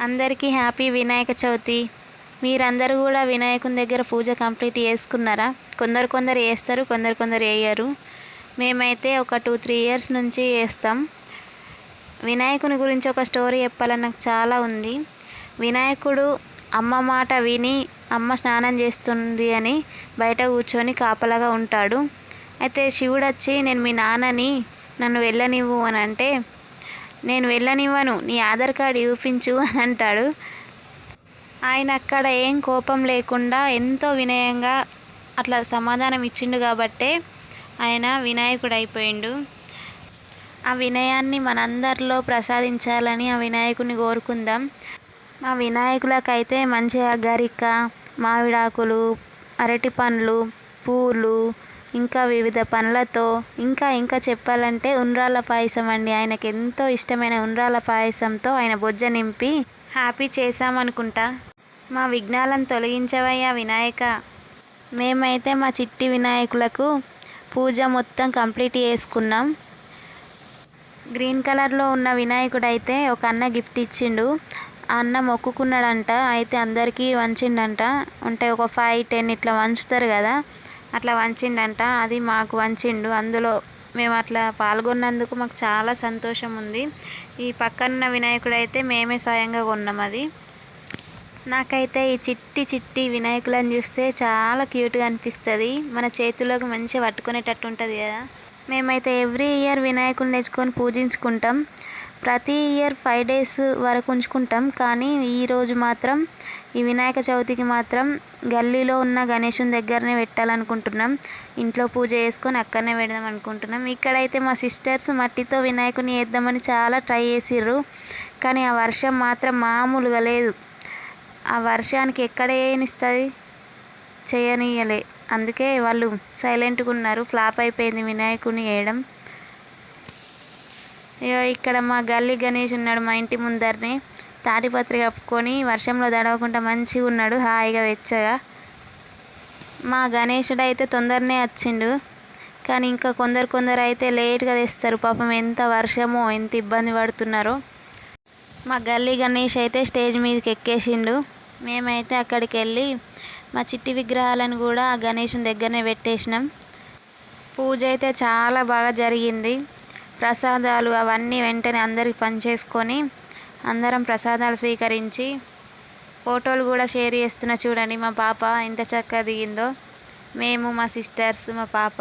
అందరికీ హ్యాపీ వినాయక చవితి. మీరందరూ కూడా వినాయకుని దగ్గర పూజ కంప్లీట్ చేసుకున్నారా? కొందరు చేస్తారు, కొందరు వేయరు. మేమైతే ఒక 2-3 ఇయర్స్ నుంచి చేస్తాం. వినాయకుని గురించి ఒక స్టోరీ చెప్పాలని నాకు చాలా ఉంది. వినాయకుడు అమ్మ మాట విని అమ్మ స్నానం చేస్తుంది అని బయట కూర్చొని కాపలాగా ఉంటాడు. అయితే శివుడు వచ్చి నేను మీ నాన్నని, నన్ను వెళ్ళనివ్వు అని అంటే, నేను వెళ్ళనివ్వను, నీ ఆధార్ కార్డు చూపించు అని అంటాడు. ఆయన అక్కడ ఏం కోపం లేకుండా ఎంతో వినయంగా అట్లా సమాధానం ఇచ్చిండు కాబట్టే ఆయన వినాయకుడు అయిపోయిండు. ఆ వినయాన్ని మనందరిలో ప్రసాదించాలని ఆ వినాయకుడిని కోరుకుందాం. మా వినాయకులకైతే మంచిగా గరిక, మామిడాకులు, అరటి పండ్లు, పూలు, ఇంకా వివిధ పండ్లతో ఇంకా చెప్పాలంటే ఉండ్రాళ్ళ పాయసం అండి. ఆయనకు ఎంతో ఇష్టమైన ఉండ్రాళ్ళ పాయసంతో ఆయన బొజ్జ నింపి హ్యాపీ చేశామనుకుంటా. మా విఘ్నాలను తొలగించవయ్యా వినాయక. మేమైతే మా చిట్టి వినాయకులకు పూజ మొత్తం కంప్లీట్ చేసుకున్నాం. గ్రీన్ కలర్లో ఉన్న వినాయకుడు అయితే ఒక అన్న గిఫ్ట్ ఇచ్చిండు. ఆ అన్న మొక్కుకున్నాడంట, అయితే అందరికీ వంచిండంట. అంటే ఒక 5-10 ఇట్లా వంచుతారు కదా, అట్లా వంచిండంట. అది మాకు వంచిండు. అందులో మేము అట్లా పాల్గొన్నందుకు మాకు చాలా సంతోషం ఉంది. ఈ పక్కన వినాయకుడు అయితే మేమే స్వయంగా కొన్నాం. అది నాకైతే ఈ చిట్టి వినాయకులను చూస్తే చాలా క్యూట్గా అనిపిస్తుంది. మన చేతిలోకి మంచిగా పట్టుకునేటట్టు ఉంటుంది కదా. మేమైతే ఎవ్రీ ఇయర్ వినాయకుడిని తెచ్చుకొని పూజించుకుంటాం. ప్రతి ఇయర్ 5 days వరకు ఉంచుకుంటాం. కానీ ఈరోజు మాత్రం ఈ వినాయక చవితికి మాత్రం గల్లీలో ఉన్న గణేశుని దగ్గరనే పెట్టాలనుకుంటున్నాం. ఇంట్లో పూజ చేసుకొని అక్కడనే పెడదాం అనుకుంటున్నాం. ఇక్కడైతే మా సిస్టర్స్ మట్టితో వినాయకుని వేద్దామని చాలా ట్రై చేసిర్రు. కానీ ఆ వర్షం మాత్రం మామూలుగా లేదు. ఆ వర్షానికి ఎక్కడ ఏనిస్తుంది, చేయనీయలే. అందుకే వాళ్ళు సైలెంట్గా ఉన్నారు. ఫ్లాప్ అయిపోయింది వినాయకుని వేయడం. ఇక్కడ మా గల్లీ గణేష్ ఉన్నాడు మా ఇంటి ముందరనే. తాటిపత్రి కప్పుకొని వర్షంలో తడవకుండా మంచిగా ఉన్నాడు, హాయిగా వెచ్చగా. మా గణేశుడు అయితే తొందరనే వచ్చిండు. కానీ ఇంకా కొందరు అయితే లేట్గా తెస్తారు. పాపం ఎంత వర్షమో, ఎంత ఇబ్బంది పడుతున్నారో. మా గల్లీ గణేష్ అయితే స్టేజ్ మీదకి ఎక్కేసిండు. మేమైతే అక్కడికి వెళ్ళి మా చిట్టి విగ్రహాలను కూడా ఆ గణేశుని దగ్గరనే పెట్టేసినాం. పూజ అయితే చాలా బాగా జరిగింది. ప్రసాదాలు అవన్నీ వెంటనే అందరికి పంచేసుకొని అందరం ప్రసాదాలు స్వీకరించి ఫోటోలు కూడా షేర్ చేస్తున్నా. చూడండి మా పాప ఎంత చక్కగా దిగిందో. మేము, మా సిస్టర్స్, మా పాప